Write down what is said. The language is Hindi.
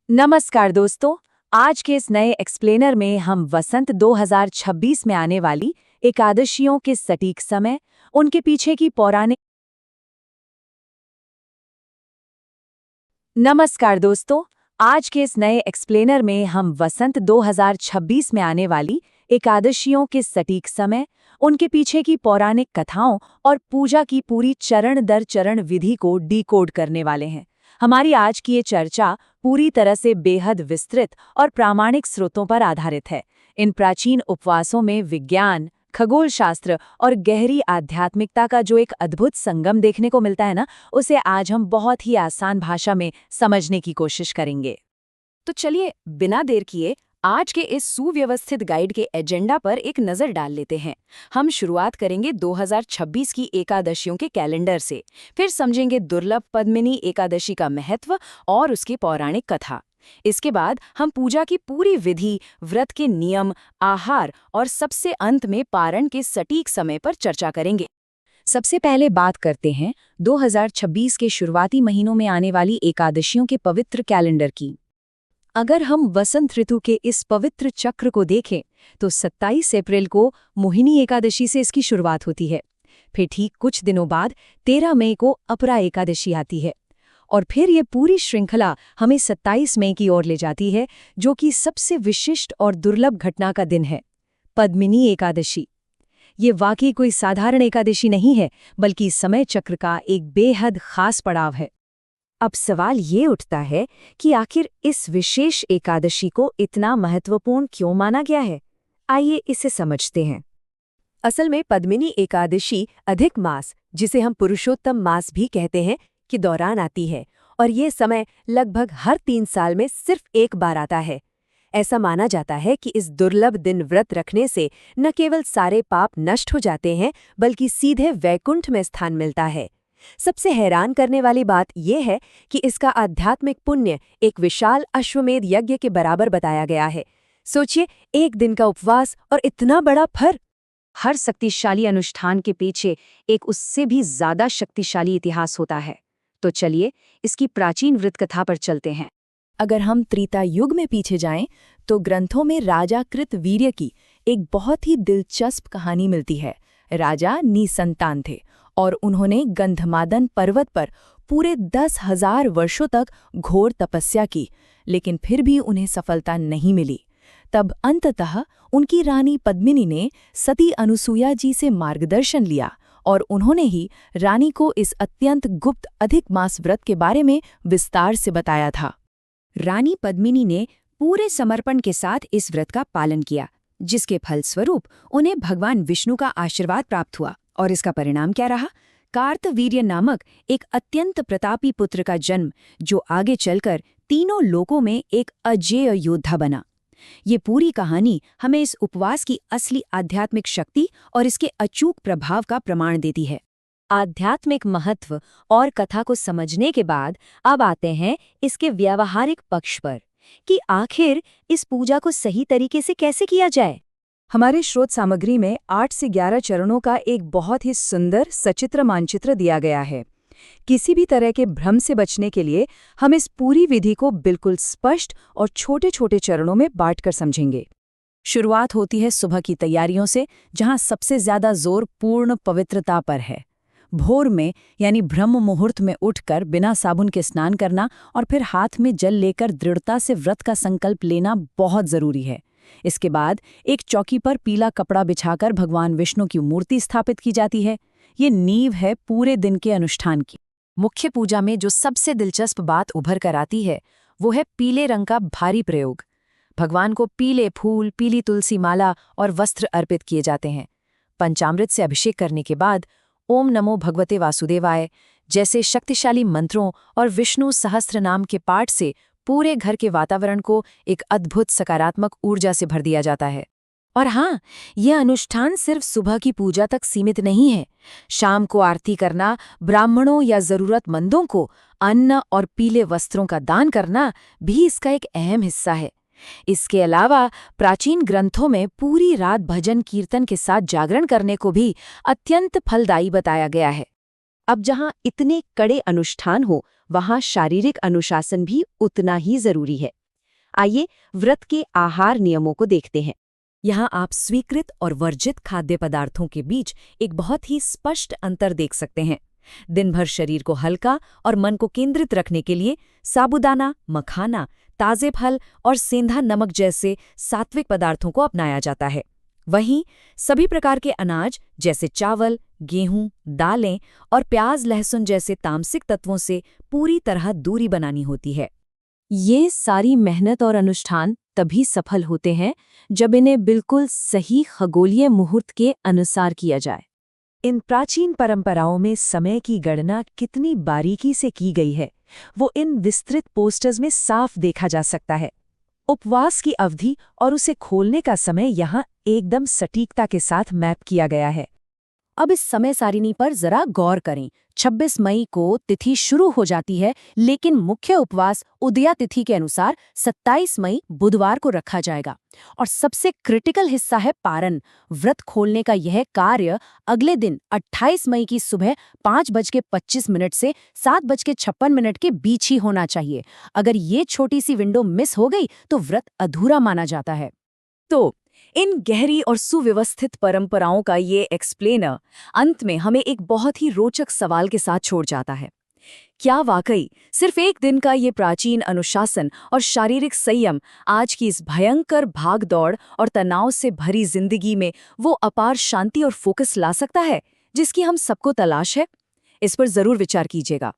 नमस्कार दोस्तों। आज के इस नए एक्सप्लेनर में हम वसंत 2026 में आने वाली एकादशियों के सटीक समय, उनके पीछे की पौराणिक नमस्कार दोस्तों। आज के इस नए एक्सप्लेनर में हम वसंत 2026 में आने वाली एकादशियों के सटीक समय, उनके पीछे की पौराणिक कथाओं और पूजा की पूरी चरण दर चरण विधि को डिकोड करने वाले हैं। हमारी आज की ये चर्चा पूरी तरह से बेहद विस्तृत और प्रामाणिक स्रोतों पर आधारित है। इन प्राचीन उपवासों में विज्ञान, खगोल शास्त्र और गहरी आध्यात्मिकता का जो एक अद्भुत संगम देखने को मिलता है ना, उसे आज हम बहुत ही आसान भाषा में समझने की कोशिश करेंगे। तो चलिए बिना देर किए आज के इस सुव्यवस्थित गाइड के एजेंडा पर एक नज़र डाल लेते हैं। हम शुरुआत करेंगे 2026 की एकादशियों के कैलेंडर से, फिर समझेंगे दुर्लभ पद्मिनी एकादशी का महत्व और उसकी पौराणिक कथा। इसके बाद हम पूजा की पूरी विधि, व्रत के नियम, आहार और सबसे अंत में पारण के सटीक समय पर चर्चा करेंगे। सबसे पहले बात करते हैं 2026 के शुरुआती महीनों में आने वाली एकादशियों के पवित्र कैलेंडर की। अगर हम वसंत ऋतु के इस पवित्र चक्र को देखें तो 27 अप्रैल को मोहिनी एकादशी से इसकी शुरुआत होती है। फिर ठीक कुछ दिनों बाद 13 मई को अपरा एकादशी आती है और फिर ये पूरी श्रृंखला हमें 27 मई की ओर ले जाती है, जो कि सबसे विशिष्ट और दुर्लभ घटना का दिन है, पद्मिनी एकादशी। ये वाकई कोई साधारण एकादशी नहीं है, बल्कि समय चक्र का एक बेहद खास पड़ाव है। अब सवाल ये उठता है कि आखिर इस विशेष एकादशी को इतना महत्वपूर्ण क्यों माना गया है। आइए इसे समझते हैं। असल में पद्मिनी एकादशी अधिक मास, जिसे हम पुरुषोत्तम मास भी कहते हैं, के दौरान आती है और ये समय लगभग हर 3 साल में सिर्फ एक बार आता है। ऐसा माना जाता है कि इस दुर्लभ दिन व्रत रखने से न केवल सारे पाप नष्ट हो जाते हैं, बल्कि सीधे वैकुंठ में स्थान मिलता है। सबसे हैरान करने वाली बात यह है कि इसका आध्यात्मिक पुण्य एक विशाल अश्वमेध यज्ञ के बराबर बताया गया है। सोचिए, एक दिन का उपवास और इतना बड़ा फल। हर शक्तिशाली अनुष्ठान के पीछे एक उससे भी ज्यादा शक्तिशाली इतिहास होता है। तो चलिए इसकी प्राचीन वृत्तकथा पर चलते हैं। अगर हम त्रेता युग में पीछे जाएं, तो ग्रंथों में राजा कृतवीर्य की एक बहुत ही दिलचस्प कहानी मिलती है। राजा निसंतान थे और उन्होंने गंधमादन पर्वत पर पूरे 10,000 वर्षों तक घोर तपस्या की, लेकिन फिर भी उन्हें सफलता नहीं मिली। तब अंततः उनकी रानी पद्मिनी ने सती अनुसुया जी से मार्गदर्शन लिया और उन्होंने ही रानी को इस अत्यंत गुप्त अधिक मास व्रत के बारे में विस्तार से बताया था। रानी पद्मिनी ने पूरे समर्पण के साथ इस व्रत का पालन किया, जिसके फलस्वरूप उन्हें भगवान विष्णु का आशीर्वाद प्राप्त हुआ। और इसका परिणाम क्या रहा? कार्तवीर्य नामक एक अत्यंत प्रतापी पुत्र का जन्म, जो आगे चलकर तीनों लोकों में एक अजेय योद्धा बना। ये पूरी कहानी हमें इस उपवास की असली आध्यात्मिक शक्ति और इसके अचूक प्रभाव का प्रमाण देती है। आध्यात्मिक महत्व और कथा को समझने के बाद अब आते हैं इसके व्यावहारिक पक्ष पर, कि आखिर इस पूजा को सही तरीके से कैसे किया जाए। हमारे स्रोत सामग्री में 8 से 11 चरणों का एक बहुत ही सुंदर सचित्र मानचित्र दिया गया है। किसी भी तरह के भ्रम से बचने के लिए हम इस पूरी विधि को बिल्कुल स्पष्ट और छोटे छोटे चरणों में बांटकर समझेंगे। शुरुआत होती है सुबह की तैयारियों से, जहां सबसे ज्यादा जोर पूर्ण पवित्रता पर है। भोर में यानी ब्रह्म मुहूर्त में उठकर बिना साबुन के स्नान करना और फिर हाथ में जल लेकर दृढ़ता से व्रत का संकल्प लेना बहुत जरूरी है। इसके बाद एक चौकी पर पीला कपड़ा बिछाकर भगवान विष्णु की मूर्ति स्थापित की जाती है। ये नींव है पूरे दिन के अनुष्ठान की। मुख्य पूजा में जो सबसे दिलचस्प बात उभर कर आती है, वो है पीले रंग का भारी प्रयोग। भगवान को पीले फूल, पीली तुलसी माला और वस्त्र अर्पित किए जाते हैं। पंचामृत से अभिषेक करने के बाद ओम नमो भगवते वासुदेवाय जैसे शक्तिशाली मंत्रों और विष्णु सहस्त्र नाम के पाठ से पूरे घर के वातावरण को एक अद्भुत सकारात्मक ऊर्जा से भर दिया जाता है। और हाँ, यह अनुष्ठान सिर्फ सुबह की पूजा तक सीमित नहीं है। शाम को आरती करना, ब्राह्मणों या जरूरतमंदों को अन्न और पीले वस्त्रों का दान करना भी इसका एक अहम हिस्सा है। इसके अलावा प्राचीन ग्रंथों में पूरी रात भजन कीर्तन के साथ जागरण करने को भी अत्यंत फलदायी बताया गया है। अब जहाँ इतने कड़े अनुष्ठान हो, वहाँ शारीरिक अनुशासन भी उतना ही जरूरी है। आइए व्रत के आहार नियमों को देखते हैं। यहाँ आप स्वीकृत और वर्जित खाद्य पदार्थों के बीच एक बहुत ही स्पष्ट अंतर देख सकते हैं। दिन भर शरीर को हल्का और मन को केंद्रित रखने के लिए साबूदाना, मखाना, ताजे फल और सेंधा नमक जैसे सात्विक पदार्थों को अपनाया जाता है। वहीं सभी प्रकार के अनाज जैसे चावल, गेहूं, दालें और प्याज, लहसुन जैसे तामसिक तत्वों से पूरी तरह दूरी बनानी होती है। ये सारी मेहनत और अनुष्ठान तभी सफल होते हैं जब इन्हें बिल्कुल सही खगोलीय मुहूर्त के अनुसार किया जाए। इन प्राचीन परंपराओं में समय की गणना कितनी बारीकी से की गई है, वो इन विस्तृत पोस्टर्स में साफ देखा जा सकता है। उपवास की अवधि और उसे खोलने का समय यहाँ एकदम सटीकता के साथ मैप किया गया है। अब इस समय सारिणी पर जरा गौर करें। 26 मई को तिथि शुरू हो जाती है, लेकिन मुख्य उपवास उदया तिथि के अनुसार 27 मई बुधवार को रखा जाएगा। और सबसे क्रिटिकल हिस्सा है पारण। व्रत खोलने का यह कार्य अगले दिन 28 मई की सुबह 5:25 से 7:56 के बीच ही होना चाहिए। अगर ये छोटी सी विंडो मिस हो गई तो व्रत अधूरा माना जाता है। तो इन गहरी और सुव्यवस्थित परंपराओं का ये एक्सप्लेनर अंत में हमें एक बहुत ही रोचक सवाल के साथ छोड़ जाता है। क्या वाकई सिर्फ एक दिन का ये प्राचीन अनुशासन और शारीरिक संयम आज की इस भयंकर भागदौड़ और तनाव से भरी जिंदगी में वो अपार शांति और फोकस ला सकता है जिसकी हम सबको तलाश है? इस पर जरूर विचार कीजिएगा।